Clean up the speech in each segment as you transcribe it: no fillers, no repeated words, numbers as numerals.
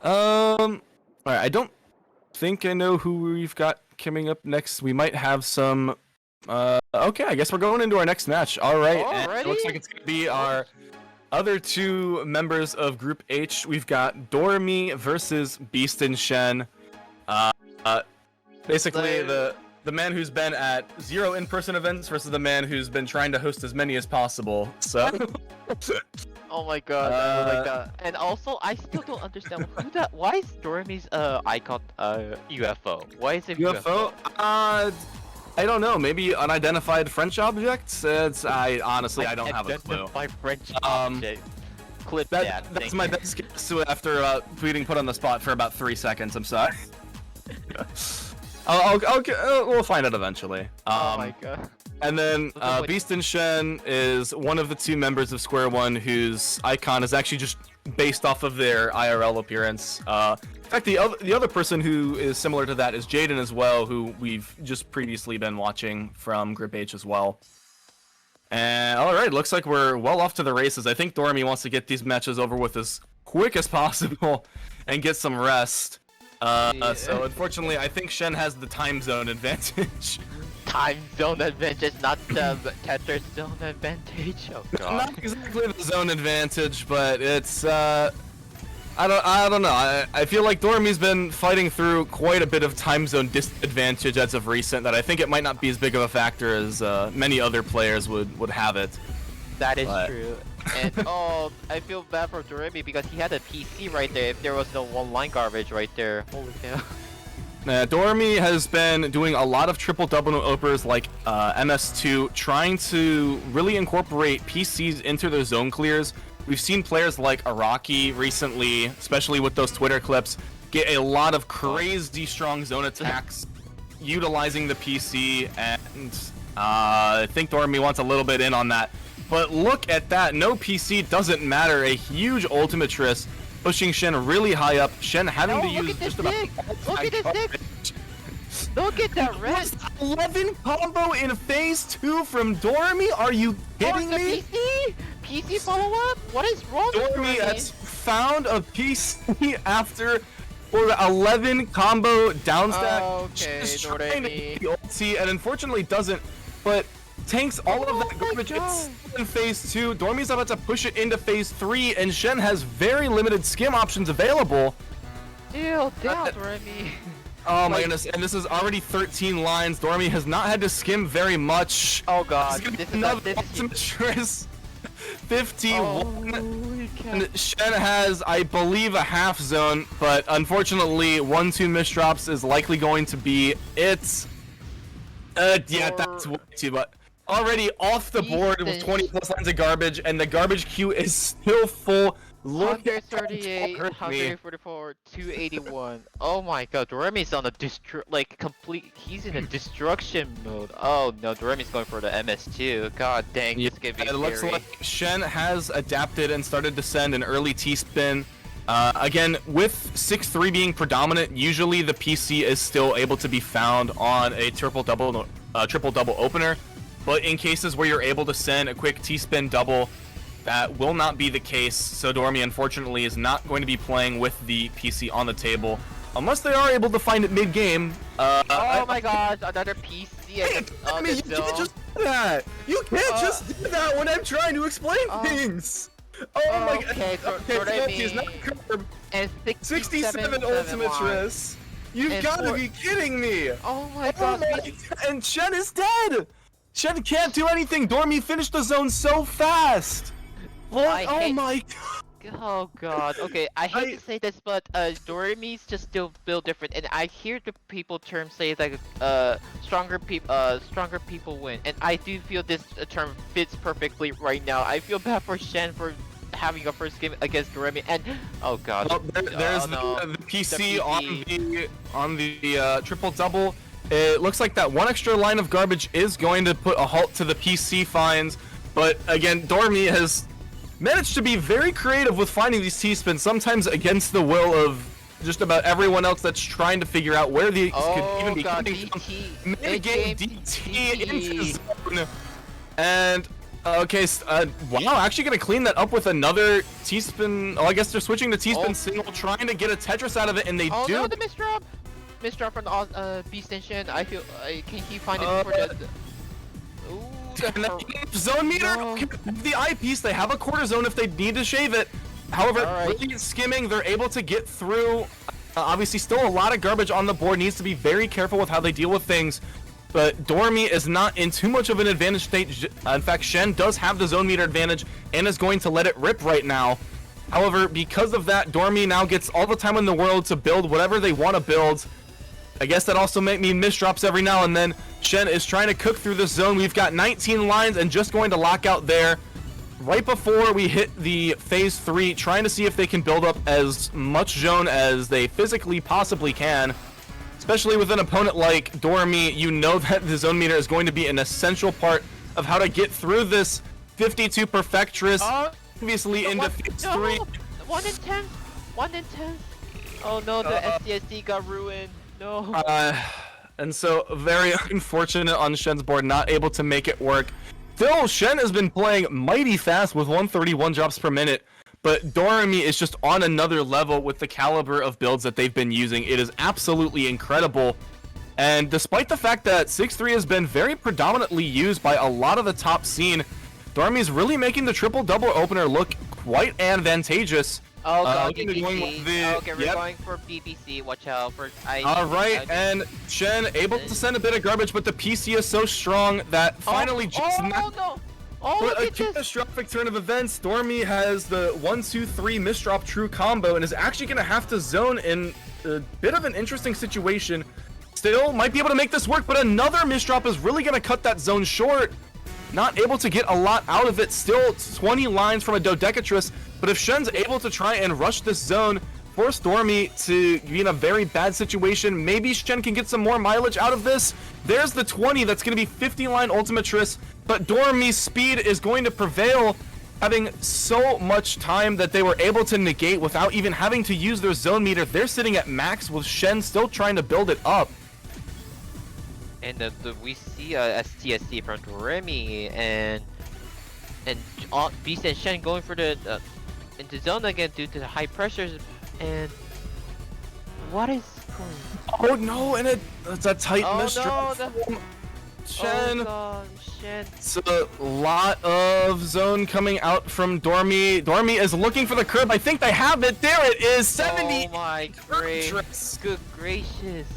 All right, I don't think I know who we've got coming up next. We might have some. Okay, I guess we're going into our next match. All right, and it looks like it's gonna be our other two members of Group H. We've got Doremy versus BeastinShen. Basically the man who's been at 0 in-person events versus the man who's been trying to host as many as possible. So. Oh my god, I like that. And also, I still don't understand why is Doremy's icon UFO? Why is it UFO? I don't know. Maybe unidentified French objects. I honestly I don't have a clue. Unidentified French object. Clip that. That's my best guess after being put on the spot for about 3 seconds. I'm sorry. We'll find out eventually. Oh my god. And then BeastinShen is one of the two members of Square One whose icon is actually just based off of their IRL appearance. In fact, the other person who is similar to that is Jaden as well, who we've just previously been watching from Group H as well. And alright, looks like we're well off to the races. I think Doremy wants to get these matches over with as quick as possible and get some rest. So unfortunately, I think Shen has the time zone advantage. Time zone advantage, not the Tetris zone advantage. Oh god. Not exactly the zone advantage, but it's I don't know. I feel like Doremy's been fighting through quite a bit of time zone disadvantage as of recent. That I think it might not be as big of a factor as many other players would have it. That is true. And I feel bad for Doremy because he had a PC right there. If there was no one-line garbage right there, holy cow. Doremy has been doing a lot of triple-double opers like MS2, trying to really incorporate PCs into their zone clears. We've seen players like Araki recently, especially with those Twitter clips, get a lot of crazy strong zone attacks utilizing the PC, and I think Doremy wants a little bit in on that. But look at that, no PC doesn't matter, a huge Ultimatress pushing Shen really high up. Shen having to use just about look at this stick! Look at that red! 11 combo in phase 2 from Doremy? Are you kidding me? PC follow up? What is wrong with Doremy has found a PC after 11 combo downstack. Okay, She's trying to get the ulti and unfortunately doesn't, but tanks all of that garbage. It's in phase 2. Doremy's about to push it into phase 3, and Shen has very limited skim options available. Damn, Doremy. Oh my goodness, and this is already 13 lines. Doremy has not had to skim very much. Oh god, this is another Ultimatress. 51. And Shen has, I believe, a half zone, but unfortunately, 1-2 misdrops is likely going to be it. Yeah, that's way too much. Already off the board with 20 plus lines of garbage, and the garbage queue is still full. Look at 138, 144, 281. Oh my god, Doremy's on a he's in a destruction mode. Oh no, Doremy's going for the MS2. God dang, this is gonna be scary. It looks like Shen has adapted and started to send an early T-spin. Again, with 6-3 being predominant, usually the PC is still able to be found on a triple-double opener. But in cases where you're able to send a quick T-spin double, that will not be the case. So Doremy, unfortunately, is not going to be playing with the PC on the table, unless they are able to find it mid-game. Oh my god, another PC. Hey, I mean, you can't just do that. You can't just do that when I'm trying to explain things. Oh my god. Okay, Doremy. Not curb. And 67 Ultimatress. You've got to be kidding me. Oh my god. And Shen is dead. Shen can't do anything. Doremy finished the zone so fast. Oh my god. Oh god. Okay, I hate to say this, but Doremy's just still built different, and I hear the people term say like stronger people win, and I do feel this term fits perfectly right now. I feel bad for Shen for having a first game against Doremy, and oh god. Well, there's the PC on the triple double. It looks like that one extra line of garbage is going to put a halt to the PC finds, but again, Doremy has managed to be very creative with finding these T-spins, sometimes against the will of just about everyone else that's trying to figure out where these could even be coming from. Mid-game DT into zone. And Okay, wow, actually gonna clean that up with another T-spin. Oh, I guess they're switching to T-spin single, trying to get a Tetris out of it, and they do. Oh no, the misdrop! Misdrop from the BeastinShen. I feel, can he find it for the... Ooh, zone meter! No. The eyepiece, they have a quarter zone if they need to shave it. However, Right. really skimming, they're able to get through. Obviously, still a lot of garbage on the board. Needs to be very careful with how they deal with things. But Doremy is not in too much of an advantage state. In fact, Shen does have the zone meter advantage and is going to let it rip right now. However, because of that, Doremy now gets all the time in the world to build whatever they want to build. I guess that also might mean misdrops every now and then. Shen is trying to cook through this zone. We've got 19 lines and just going to lock out there. Right before we hit the phase 3, trying to see if they can build up as much zone as they physically possibly can. Especially with an opponent like Doremy, you know that the zone meter is going to be an essential part of how to get through this 52 Perfectress. Obviously into phase 3. 1 in 10. 1 in 10. Oh no, the SDSD got ruined. No. And so very unfortunate on Shen's board, not able to make it work. Still, Shen has been playing mighty fast with 131 drops per minute, but Doremy is just on another level with the caliber of builds that they've been using. It is absolutely incredible. And despite the fact that 6-3 has been very predominantly used by a lot of the top scene, Doremy is really making the triple-double opener look quite advantageous. Oh god, okay, we're going for BBC. Watch out for. Alright, and Shen able to send a bit of garbage, but the PC is so strong that finally for a catastrophic turn of events, Doremy has the 1-2-3 misdrop true combo and is actually going to have to zone in a bit of an interesting situation. Still might be able to make this work, but another misdrop is really going to cut that zone short. Not able to get a lot out of it. Still 20 lines from a Dodecatress. But if Shen's able to try and rush this zone, force Doremy to be in a very bad situation, maybe Shen can get some more mileage out of this. There's the 20. That's going to be 50 line Ultimatress. But Doremy's speed is going to prevail, having so much time that they were able to negate without even having to use their zone meter. They're sitting at max with Shen still trying to build it up. And we see a STSC from Doremy and BeastinShen going for the into zone again due to the high pressures. And what is going? Oh no! And it's a tight misdrop. No, Shen. Oh god, Shen. It's a lot of zone coming out from Doremy. Doremy is looking for the curb. I think they have it. There it is. 70. Oh my gracious. Good gracious.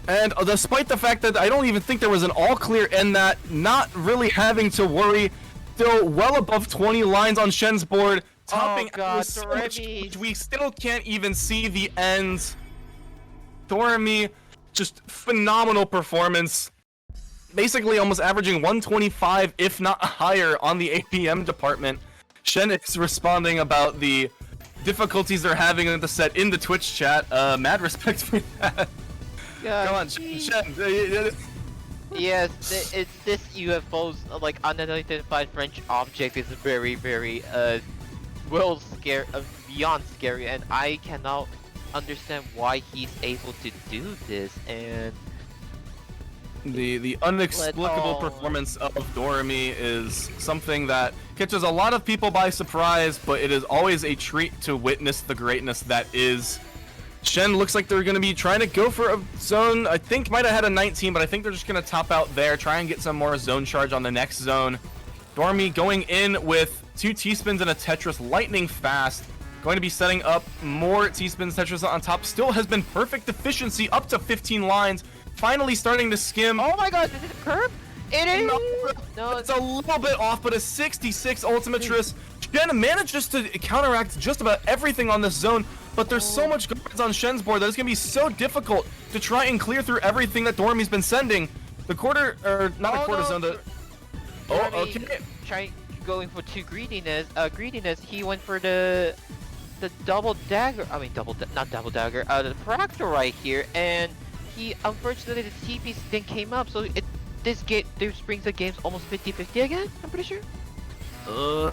And despite the fact that I don't even think there was an all clear in that, not really having to worry, still well above 20 lines on Shen's board, topping out with so much, we still can't even see the ends. Doremy, just phenomenal performance. Basically almost averaging 125, if not higher, on the APM department. Shen is responding about the difficulties they're having in the set in the Twitch chat. Mad respect for that. Come on, Shen. Yes, it's this UFO's like unidentified French object is very, very beyond scary, and I cannot understand why he's able to do this. And the inexplicable performance of Doremy is something that catches a lot of people by surprise, but it is always a treat to witness the greatness that is. Shen looks like they're going to be trying to go for a zone. I think might have had a 19, but I think they're just going to top out there, try and get some more zone charge on the next zone. Doremy going in with 2 T-spins and a Tetris lightning fast. Going to be setting up more T-spins, Tetris on top. Still has been perfect efficiency up to 15 lines. Finally starting to skim. Oh my god, is it a curve? It is! No, it's a little bit off, but a 66 Ultimatress. Shen manages to counteract just about everything on this zone, but there's so much garbage on Shen's board that it's going to be so difficult to try and clear through everything that Doremy's been sending. The quarter, or not a quarter zone, the... Oh, okay. Going for 2 greediness. He went for the double dagger. I mean, not double dagger. The fractal right here, and he unfortunately the TP then came up, so this brings the game's almost 50-50 again. I'm pretty sure.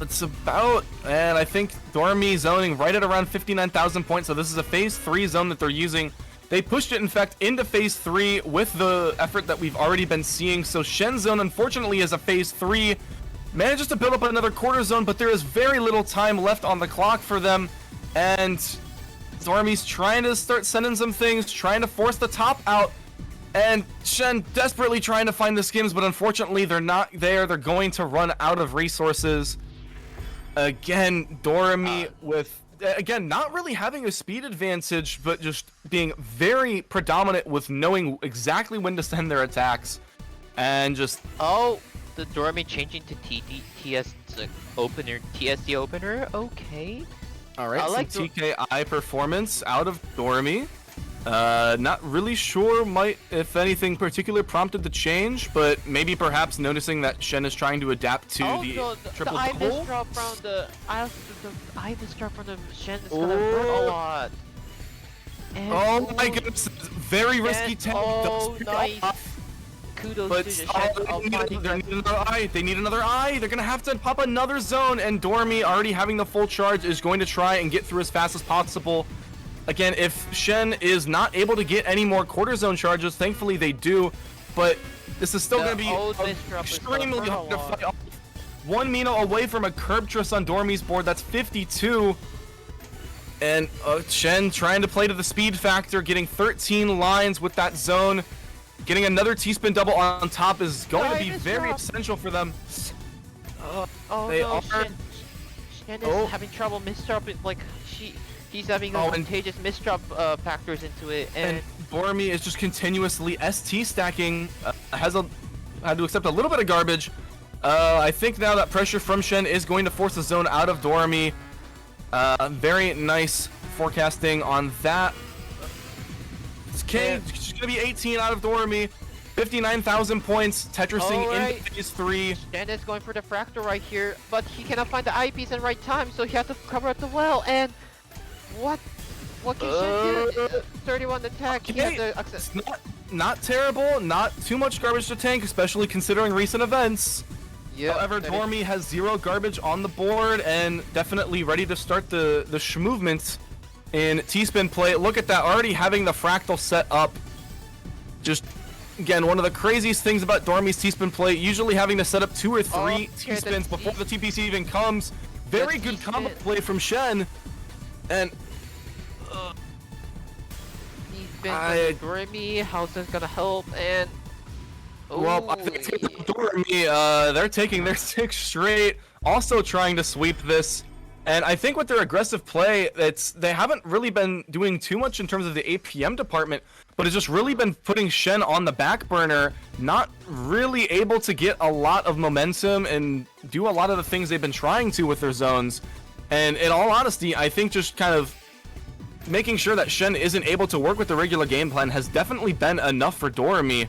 It's about, and I think Doremy zoning right at around 59,000 points. So this is a phase 3 zone that they're using. They pushed it, in fact, into phase 3 with the effort that we've already been seeing. So Shen's zone, unfortunately, is a phase 3. manages to build up another quarter zone, but there is very little time left on the clock for them, and Doremy's trying to start sending some things, trying to force the top out, and Shen desperately trying to find the skims, but unfortunately they're not there. They're going to run out of resources. Again, Doremy with, again, not really having a speed advantage, but just being very predominant with knowing exactly when to send their attacks. And just... Oh, the Doremy changing to TSD opener? Okay. Alright, some like TKI performance out of Doremy. Not really sure if anything particular prompted the change, but maybe perhaps noticing that Shen is trying to adapt to the triple the double. drop from the drop from the Shen is gonna hurt a lot. And oh my goodness, very risky tank. Oh, nice. Kudos but to the Shen. They need another eye. They're gonna have to pop another zone, and Doremy, already having the full charge, is going to try and get through as fast as possible. Again, if Shen is not able to get any more quarter zone charges, thankfully they do, but this is still going to be extremely hard to fight off. 1 Mino away from a curb trust on Doremy's board, that's 52. And Shen trying to play to the speed factor, getting 13 lines with that zone. Getting another T-spin double on top is going to be very essential for them. Shen is having trouble misdropping, like, he's having advantageous misdrop factors into it, and Doremy is just continuously ST stacking, had to accept a little bit of garbage. I think now that pressure from Shen is going to force the zone out of Doremy. Very nice forecasting on that. She's gonna be 18 out of Doremy. 59,000 points, Tetrising in phase 3. Shen is going for the fractal right here, but he cannot find the eyepiece in right time, so he has to cover up the well, and what can Shen do? 31 attack, he has to access. Not terrible, not too much garbage to tank, especially considering recent events. Yep, however, Doremy has 0 garbage on the board and definitely ready to start the movement in T-spin play. Look at that, already having the fractal set up. Just, again, one of the craziest things about Doremy's T-spin play, usually having to set up 2 or 3 T-spins before the TPC even comes. Very good combo play from Shen. And Doremy, how's this gonna help? And well, I think Doremy, they're taking their 6 straight, also trying to sweep this. And I think with their aggressive play, they haven't really been doing too much in terms of the APM department, but it's just really been putting Shen on the back burner, not really able to get a lot of momentum and do a lot of the things they've been trying to with their zones. And in all honesty, I think just kind of making sure that Shen isn't able to work with the regular game plan has definitely been enough for Doremy.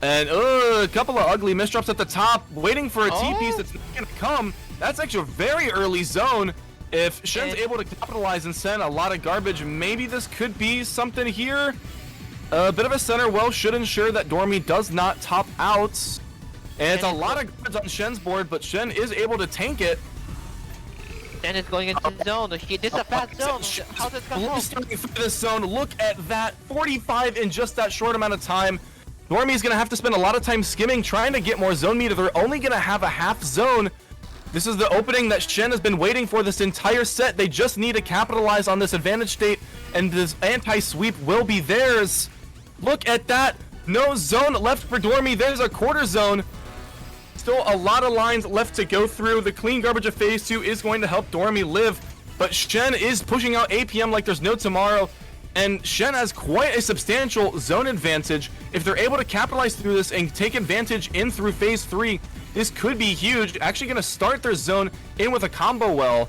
And a couple of ugly misdrops at the top, waiting for a T-piece that's not gonna come. That's actually a very early zone. If Shen's able to capitalize and send a lot of garbage, maybe this could be something here. A bit of a center well should ensure that Doremy does not top out. And it's a lot of garbage on Shen's board, but Shen is able to tank it. Shen is going into the zone. This is a fast zone. How's this gonna help? Through this zone. Look at that, 45 in just that short amount of time. Doremy's gonna have to spend a lot of time skimming, trying to get more zone meter. They're only gonna have a half zone. This is the opening that Shen has been waiting for this entire set. They just need to capitalize on this advantage state, and this anti-sweep will be theirs. Look at that. No zone left for Doremy. There's a quarter zone. Still a lot of lines left to go through. The clean garbage of phase 2 is going to help Doremy live, but Shen is pushing out APM like there's no tomorrow, and Shen has quite a substantial zone advantage. If they're able to capitalize through this and take advantage in through phase 3, this could be huge. Actually going to start their zone in with a combo well.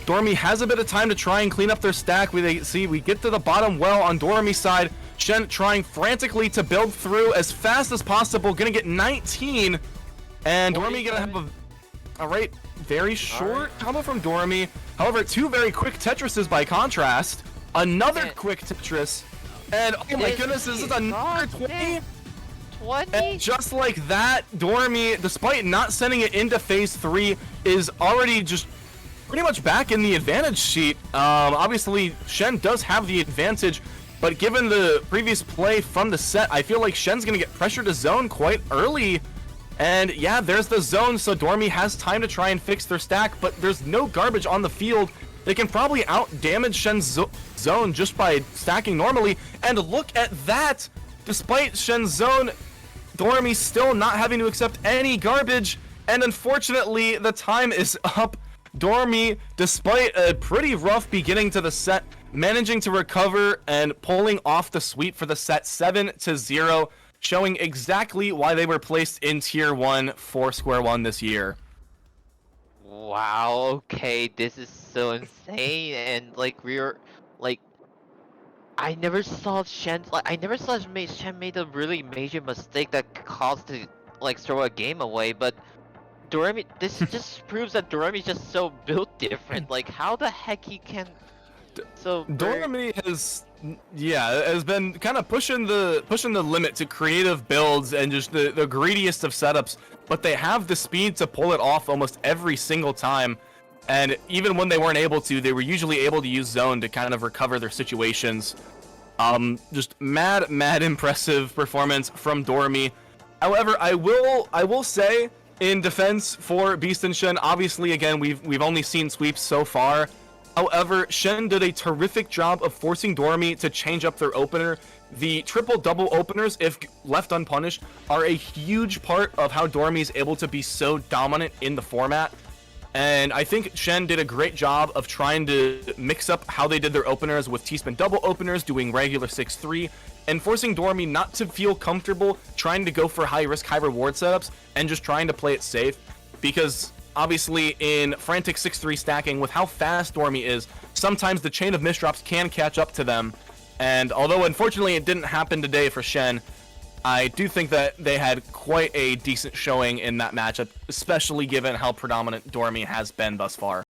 Doremy has a bit of time to try and clean up their stack. We get to the bottom well on Doremy's side. Shen trying frantically to build through as fast as possible. Gonna get 19. And Doremy gonna have a very short combo from Doremy. However, 2 very quick Tetrises by contrast. Another quick Tetris. And oh my goodness, this is another 20. 20? And just like that, Doremy, despite not sending it into phase 3, is already just pretty much back in the advantage sheet. Obviously, Shen does have the advantage, but given the previous play from the set, I feel like Shen's gonna get pressure to zone quite early. And yeah, there's the zone, so Doremy has time to try and fix their stack, but there's no garbage on the field. They can probably out-damage Shen's zone just by stacking normally, and look at that! Despite Shen's zone, Doremy still not having to accept any garbage, and unfortunately, the time is up. Doremy, despite a pretty rough beginning to the set, managing to recover and pulling off the sweep for the set 7-0, showing exactly why they were placed in Tier 1 for Square One this year. Wow, okay, this is so insane, and like I never saw Shen made a really major mistake that caused to like throw a game away, but Doremy, this just proves that Doremy's just so built different. Like how the heck he can so Doremy has been kind of pushing the limit to creative builds and just the greediest of setups, but they have the speed to pull it off almost every single time. And even when they weren't able to, they were usually able to use zone to kind of recover their situations. Just mad impressive performance from Doremy. However, I will say in defense for BeastinShen, obviously again we've only seen sweeps so far. However, Shen did a terrific job of forcing Doremy to change up their opener. The triple-double openers, if left unpunished, are a huge part of how Doremy is able to be so dominant in the format. And I think Shen did a great job of trying to mix up how they did their openers with T-spin double openers, doing regular 6-3, and forcing Doremy not to feel comfortable trying to go for high-risk, high-reward setups, and just trying to play it safe. Because obviously in frantic 6-3 stacking, with how fast Doremy is, sometimes the chain of misdrops can catch up to them. And although unfortunately it didn't happen today for Shen, I do think that they had quite a decent showing in that matchup, especially given how predominant Doremy has been thus far.